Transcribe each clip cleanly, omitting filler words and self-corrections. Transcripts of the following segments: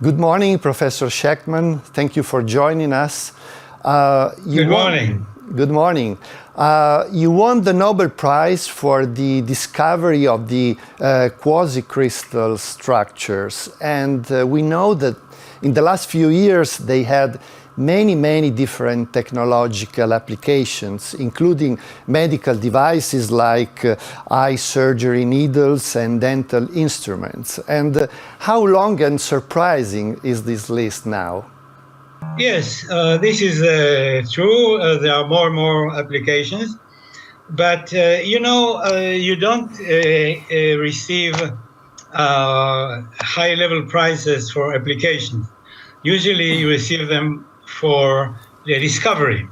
Good morning, Professor Shechtman. Thank you for joining us. Good morning. Good morning. You won the Nobel Prize for the discovery of the quasi-crystal structures, and we know that in the last few years they had many different technological applications, including medical devices like eye surgery needles and dental instruments. And how long and surprising is this list now? Yes, this is true. There are more and more applications, but you don't receive high-level prizes for applications. Usually, you receive them for the discovery,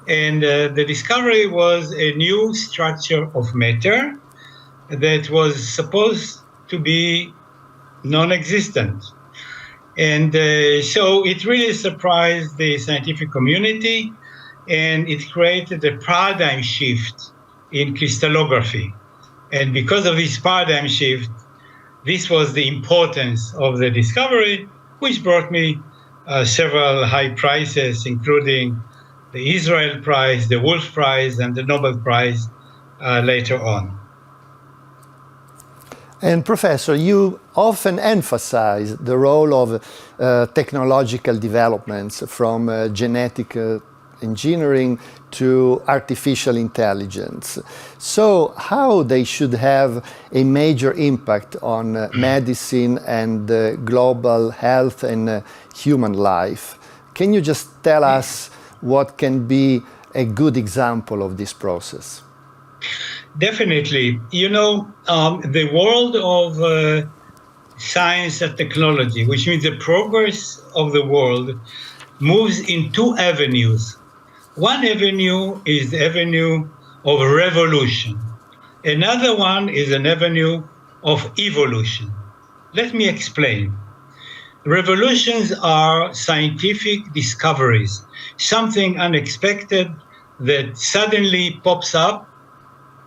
and the discovery was a new structure of matter that was supposed to be non-existent. And so it really surprised the scientific community, and it created a paradigm shift in crystallography. And because of this paradigm shift, this was the importance of the discovery, which brought me several high prizes, including the Israel Prize, the Wolf Prize, and the Nobel Prize later on. And Professor, you often emphasize the role of technological developments from genetic engineering to artificial intelligence. So how they should have a major impact on medicine and global health and human life. Can you just tell us what can be a good example of this process? Definitely. The world of science and technology, which means the progress of the world, moves in two avenues. One avenue is the avenue of revolution. Another one is an avenue of evolution. Let me explain. Revolutions are scientific discoveries, something unexpected that suddenly pops up.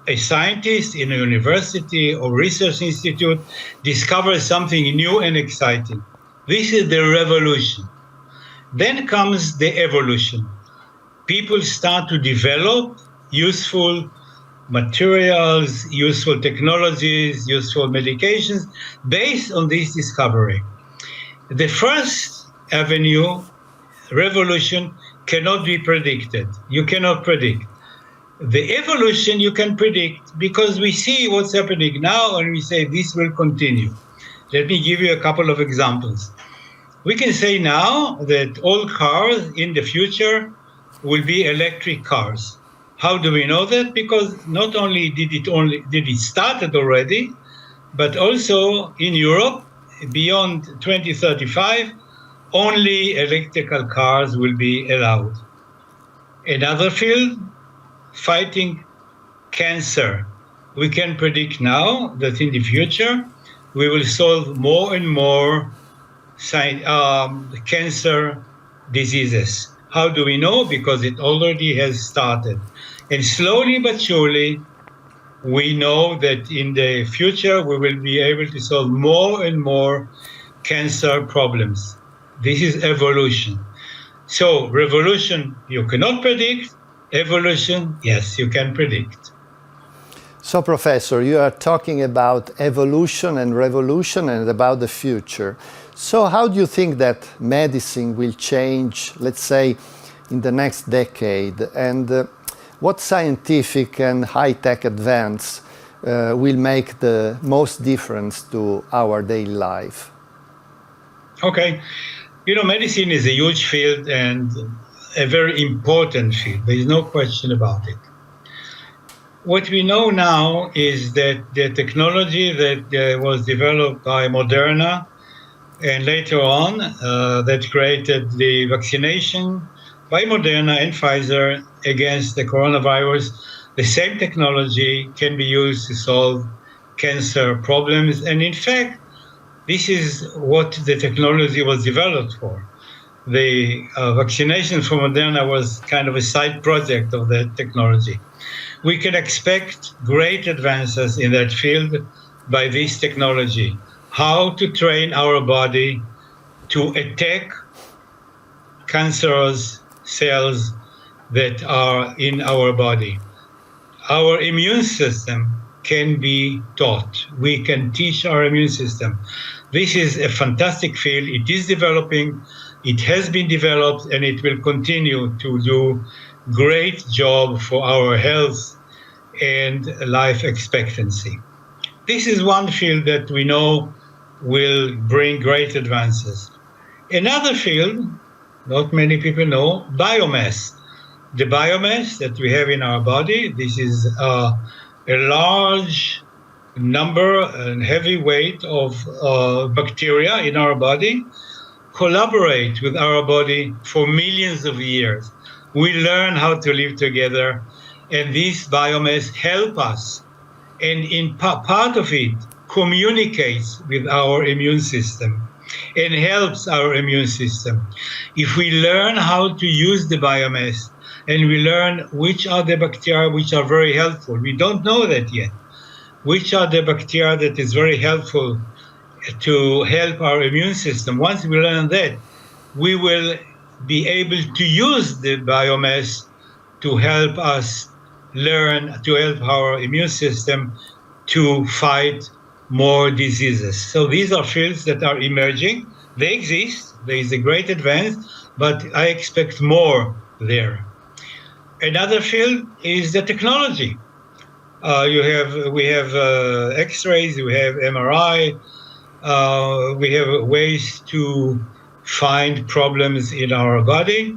A scientist in a university or research institute discovers something new and exciting. This is the revolution. Then comes the evolution. People start to develop useful materials, useful technologies, useful medications based on this discovery. The first avenue, revolution, cannot be predicted. You cannot predict. The evolution you can predict because we see what's happening now and we say this will continue. Let me give you a couple of examples. We can say now that all cars in the future will be electric cars. How do we know that? Because not only did it started already, but also in Europe, beyond 2035, only electrical cars will be allowed. Another field, fighting cancer. We can predict now that in the future we will solve more and more cancer diseases. How do we know? Because it already has started. And slowly but surely, we know that in the future we will be able to solve more and more cancer problems. This is evolution. So revolution you cannot predict. Evolution, yes, you can predict. So, Professor, you are talking about evolution and revolution and about the future. So how do you think that medicine will change, let's say, in the next decade? And what scientific and high-tech advance will make the most difference to our daily life? Okay. Medicine is a huge field and a very important field. There is no question about it. What we know now is that the technology that was developed by Moderna and later on that created the vaccination by Moderna and Pfizer against the coronavirus, the same technology can be used to solve cancer problems. And in fact, this is what the technology was developed for. The vaccination for Moderna was kind of a side project of that technology. We can expect great advances in that field by this technology. How to train our body to attack cancerous cells that are in our body. Our immune system can be taught. We can teach our immune system. This is a fantastic field. It is developing. It has been developed, and it will continue to do great job for our health and life expectancy. This is one field that we know will bring great advances. Another field, not many people know, biomass. The biomass that we have in our body, this is a large number and heavy weight of bacteria in our body, collaborate with our body for millions of years. We learn how to live together, and this biomass help us, and in part of it communicates with our immune system and helps our immune system. If we learn how to use the biomass, and we learn which are the bacteria which are very helpful, we don't know that yet, which are the bacteria that is very helpful to help our immune system. Once we learn that, we will be able to use the biomass to help us learn, to help our immune system to fight more diseases. So these are fields that are emerging. They exist. There is a great advance, but I expect more there. Another field is the technology. We have X-rays, we have MRI, we have ways to find problems in our body,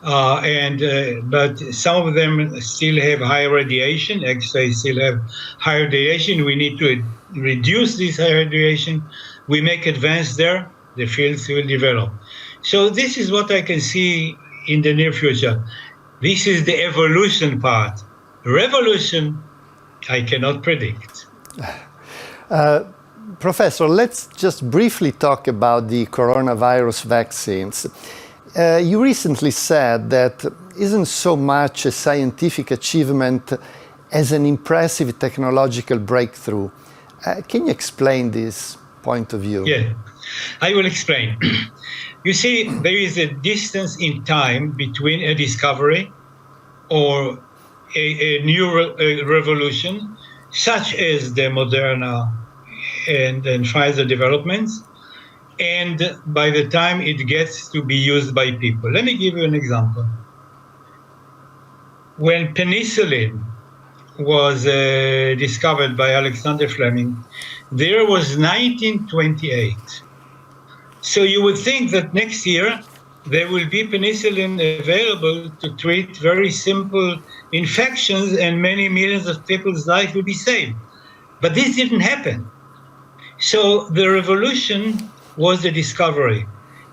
but some of them still have high radiation. X-rays still have high radiation. We need to reduce this high radiation. We make advance there, the fields will develop. So this is what I can see in the near future. This is the evolution part. Revolution, I cannot predict. Professor, let's just briefly talk about the coronavirus vaccines. You recently said that isn't so much a scientific achievement as an impressive technological breakthrough. Can you explain this point of view? Yeah, I will explain. You see, there is a distance in time between a discovery or a new revolution, such as the Moderna and Pfizer developments, and by the time it gets to be used by people. Let me give you an example. When penicillin was discovered by Alexander Fleming, there was 1928. So you would think that next year there will be penicillin available to treat very simple infections and many millions of people's lives will be saved. But this didn't happen. So the revolution was the discovery.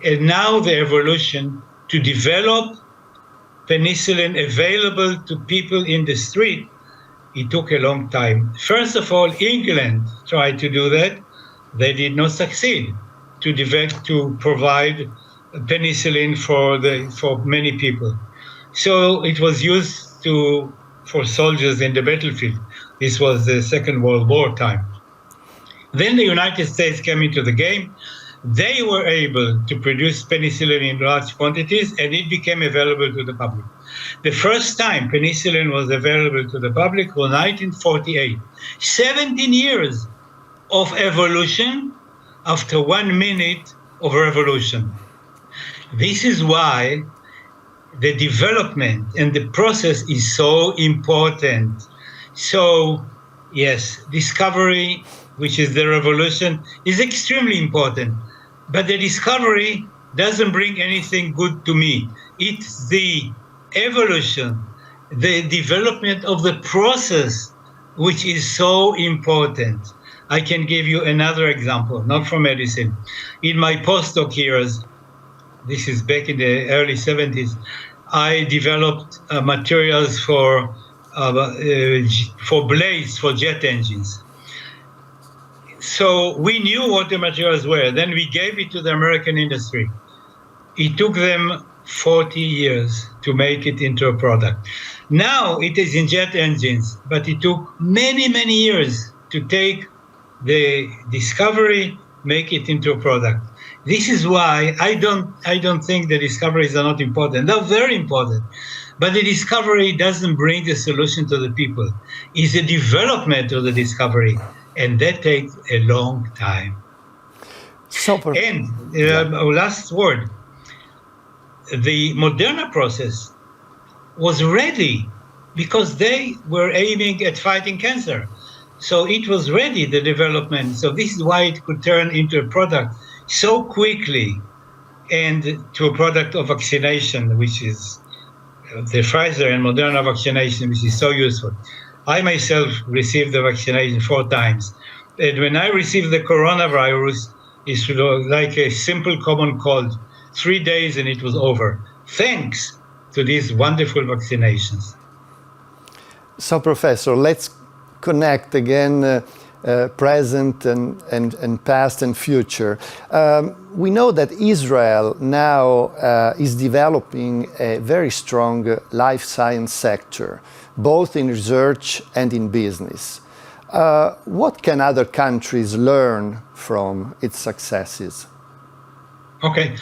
And now the evolution to develop penicillin available to people in the street, it took a long time. First of all, England tried to do that. They did not succeed to provide penicillin for many people. So it was used for soldiers in the battlefield. This was the Second World War time. Then the United States came into the game. They were able to produce penicillin in large quantities, and it became available to the public. The first time penicillin was available to the public was 1948. 17 years of evolution after 1 minute of revolution. This is why the development and the process is so important. So, yes, discovery, which is the revolution, is extremely important. But the discovery doesn't bring anything good to me. It's the evolution, the development of the process, which is so important. I can give you another example, not from medicine. In my postdoc years, this is back in the early 70s, I developed materials for blades for jet engines. So we knew what the materials were. Then we gave it to the American industry. It took them 40 years to make it into a product. Now it is in jet engines, but it took many, many years to take the discovery, make it into a product. This is why I don't think the discoveries are not important. They're very important. But the discovery doesn't bring the solution to the people. It's the development of the discovery. And that takes a long time. Last word, the Moderna process was ready because they were aiming at fighting cancer. So it was ready, the development. So this is why it could turn into a product so quickly, and to a product of vaccination, which is the Pfizer and Moderna vaccination, which is so useful. I myself received the vaccination 4 times. And when I received the coronavirus, it's like a simple common cold. 3 days and it was over, thanks to these wonderful vaccinations. So, Professor, let's connect again present and past and future. We know that Israel now is developing a very strong life science sector, both in research and in business. What can other countries learn from its successes? Okay,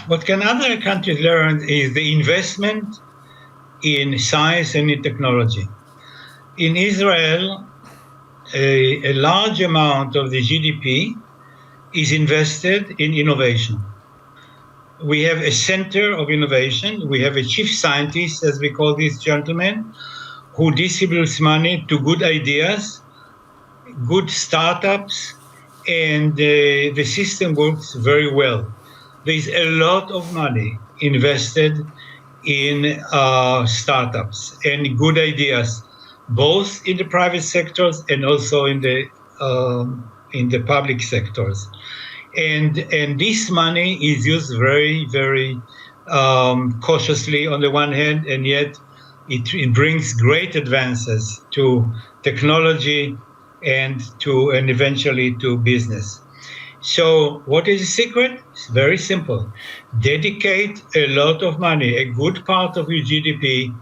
what can other countries learn is the investment in science and in technology. In Israel, a large amount of the GDP is invested in innovation. We have a center of innovation. We have a chief scientist, as we call this gentleman, who distributes money to good ideas, good startups, and the system works very well. There's a lot of money invested in startups and good ideas, both in the private sectors and also in the public sectors. And this money is used very, very cautiously on the one hand, and yet it brings great advances to technology and eventually to business. So what is the secret? It's very simple. Dedicate a lot of money, a good part of your GDP,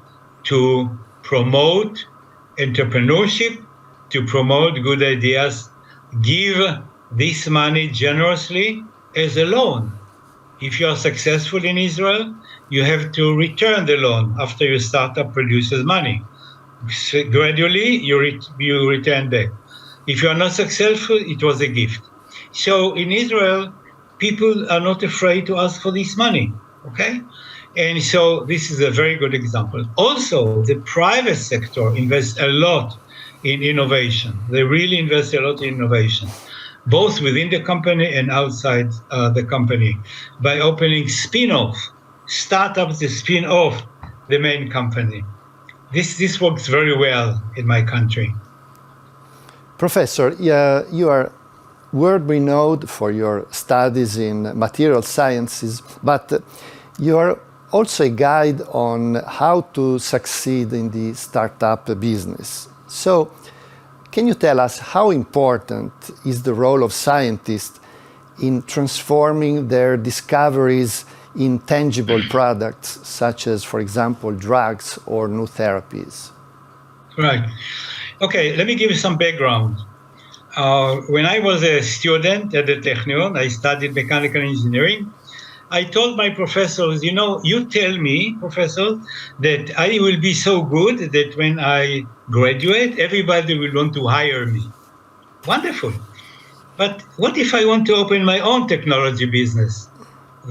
to promote entrepreneurship, to promote good ideas. Give this money generously as a loan. If you are successful in Israel, you have to return the loan after your startup produces money. So gradually, you return back. If you are not successful, it was a gift. So in Israel, people are not afraid to ask for this money, okay? And so this is a very good example. Also, the private sector invests a lot in innovation. They really invest a lot in innovation, both within the company and outside the company, by opening spin-off startups that spin off the main company. This works very well in my country. Professor, you are world-renowned for your studies in material sciences, but you are also a guide on how to succeed in the startup business. So, can you tell us how important is the role of scientists in transforming their discoveries in tangible products, such as, for example, drugs or new therapies? Right. Okay, let me give you some background. When I was a student at the Technion, I studied mechanical engineering. I told my professors, you tell me, professor, that I will be so good that when I graduate, everybody will want to hire me. Wonderful. But what if I want to open my own technology business?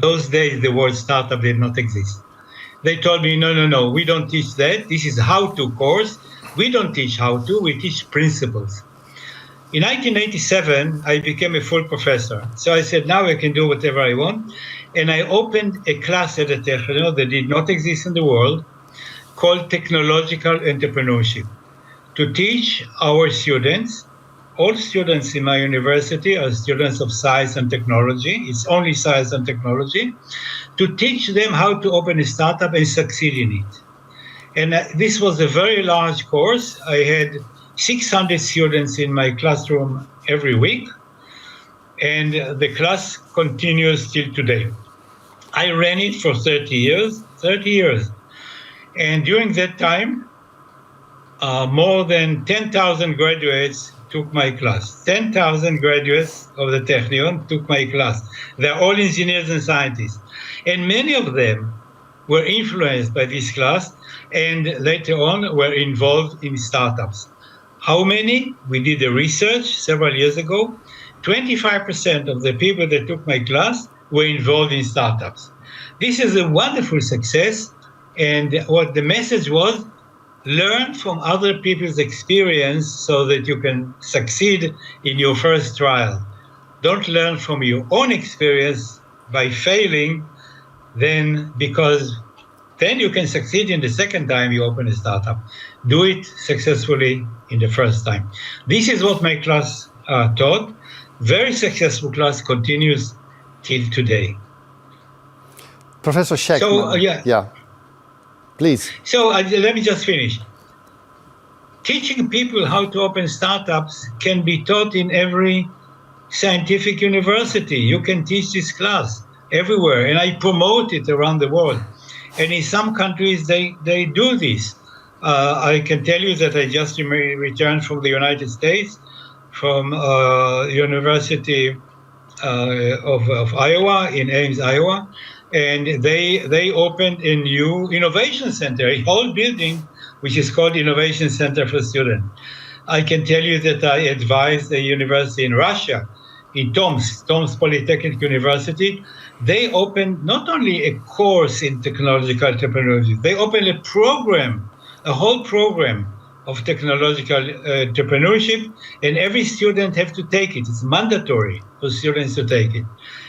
Those days, the word startup did not exist. They told me, no, we don't teach that. This is how-to course. We don't teach how-to, we teach principles. In 1987, I became a full professor. So I said, now I can do whatever I want. And I opened a class at the Technion that did not exist in the world, called Technological Entrepreneurship, to teach our students. All students in my university are students of science and technology. It's only science and technology, to teach them how to open a startup and succeed in it. And this was a very large course. I had 600 students in my classroom every week, and the class continues till today. I ran it for 30 years. And during that time, more than 10,000 graduates took my class. 10,000 graduates of the Technion took my class. They're all engineers and scientists. And many of them were influenced by this class and later on were involved in startups. How many? We did a research several years ago. 25% of the people that took my class were involved in startups. This is a wonderful success. And what the message was, learn from other people's experience so that you can succeed in your first trial. Don't learn from your own experience by failing, because then you can succeed in the second time you open a startup. Do it successfully in the first time. This is what my class taught. Very successful class, continues till today. Professor Shechtman. So, yeah. Please. So let me just finish. Teaching people how to open startups can be taught in every scientific university. You can teach this class everywhere, and I promote it around the world. And in some countries, they do this. I can tell you that I just returned from the United States, from University of Iowa, in Ames, Iowa. And they opened a new innovation center, a whole building, which is called Innovation Center for Students. I can tell you that I advised a university in Russia, in Tomsk Polytechnic University. They opened not only a course in technological entrepreneurship, they opened a program, a whole program of technological entrepreneurship, and every student have to take it. It's mandatory for students to take it.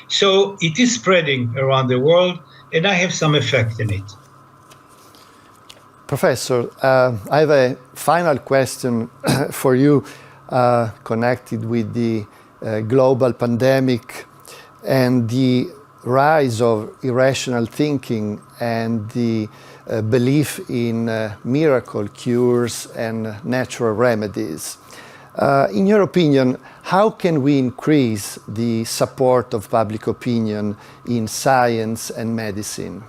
So it is spreading around the world, and I have some effect in it. Professor, I have a final question for you connected with the global pandemic and the rise of irrational thinking and the belief in miracle cures and natural remedies. In your opinion, how can we increase the support of public opinion in science and medicine?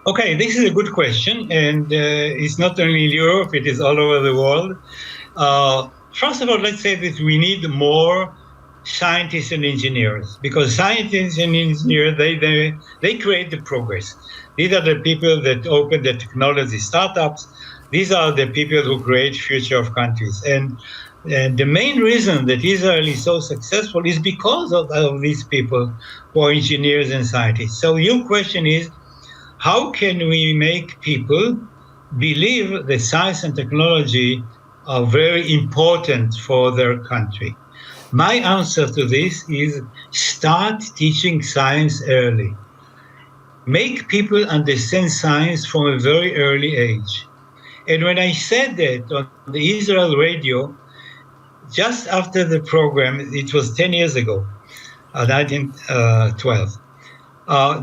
Okay, this is a good question, and it's not only in Europe, it is all over the world. First of all, let's say that we need more scientists and engineers, because scientists and engineers, they create the progress. These are the people that open the technology startups. These are the people who create future of countries. And the main reason that Israel is so successful is because of these people who are engineers and scientists. So your question is, how can we make people believe that science and technology are very important for their country? My answer to this is start teaching science early. Make people understand science from a very early age. And when I said that on the Israel radio, just after the program, it was 10 years ago, 1912,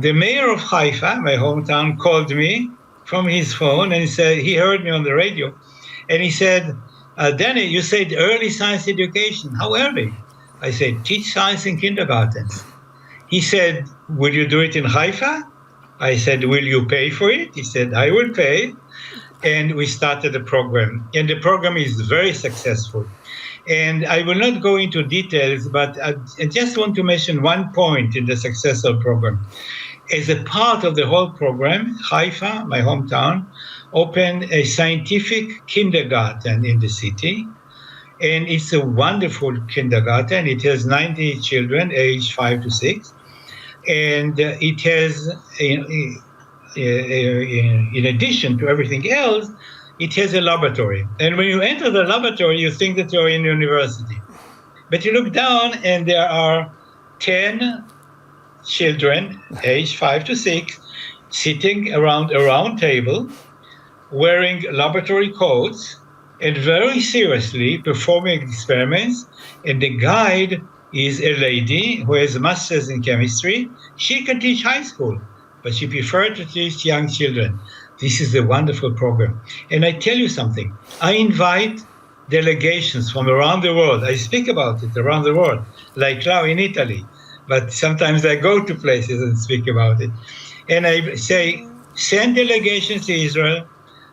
the mayor of Haifa, my hometown, called me from his phone and said, he heard me on the radio, and he said, Danny, you said early science education. How early? I said, teach science in kindergartens. He said, will you do it in Haifa? I said, will you pay for it? He said, I will pay. And we started the program. And the program is very successful. And I will not go into details, but I just want to mention one point in the success of the program. As a part of the whole program, Haifa, my hometown, opened a scientific kindergarten in the city. And it's a wonderful kindergarten. It has 90 children aged 5 to 6. And it has, in addition to everything else, it has a laboratory. And when you enter the laboratory, you think that you're in university. But you look down and there are 10 children, aged 5 to 6, sitting around a round table, wearing laboratory coats, and very seriously performing experiments. And the guide is a lady who has a master's in chemistry. She can teach high school, but she prefers to teach young children. This is a wonderful program. And I tell you something, I invite delegations from around the world. I speak about it around the world, like now in Italy, but sometimes I go to places and speak about it. And I say, send delegations to Israel.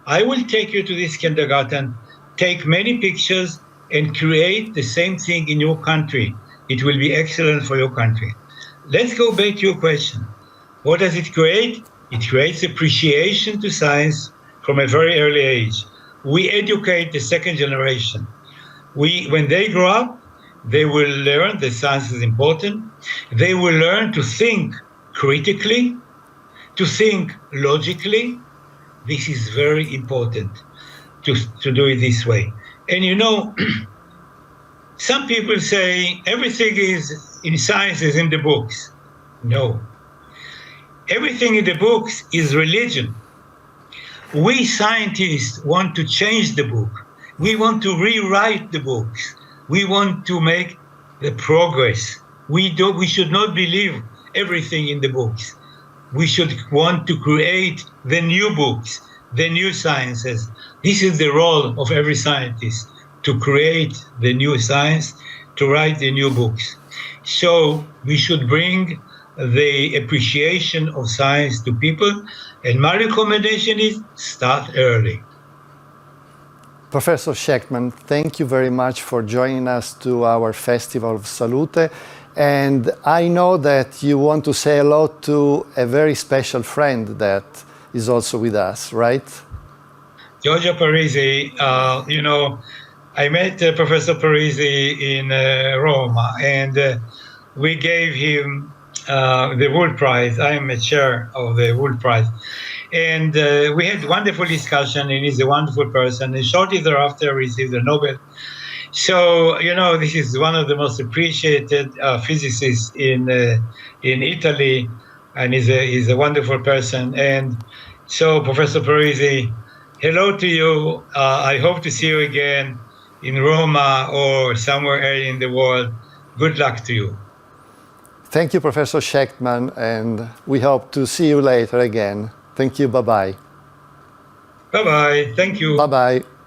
I will take you to this kindergarten, take many pictures, and create the same thing in your country. It will be excellent for your country. Let's go back to your question. What does it create? It creates appreciation to science from a very early age. We educate the second generation. When they grow up, they will learn that science is important. They will learn to think critically, to think logically. This is very important to do it this way. And you know, some people say everything is in science is in the books. No. Everything in the books is religion. We scientists want to change the book. We want to rewrite the books. We want to make the progress. We should not believe everything in the books. We should want to create the new books, the new sciences. This is the role of every scientist, to create the new science, to write the new books. So we should bring the appreciation of science to people. And my recommendation is start early. Professor Shechtman, thank you very much for joining us to our Festival of Salute. And I know that you want to say hello to a very special friend that is also with us, right? Giorgio Parisi, you know, I met Professor Parisi in Rome, and we gave him the Wood Prize. I am a chair of the Wood Prize. And we had wonderful discussion, and he's a wonderful person. And shortly thereafter, I received the Nobel. So, you know, this is one of the most appreciated physicists in Italy, and he's a wonderful person. And so, Professor Parisi, hello to you. I hope to see you again in Roma or somewhere else in the world. Good luck to you. Thank you, Professor Shechtman, and we hope to see you later again. Thank you. Bye-bye. Bye-bye. Thank you. Bye-bye.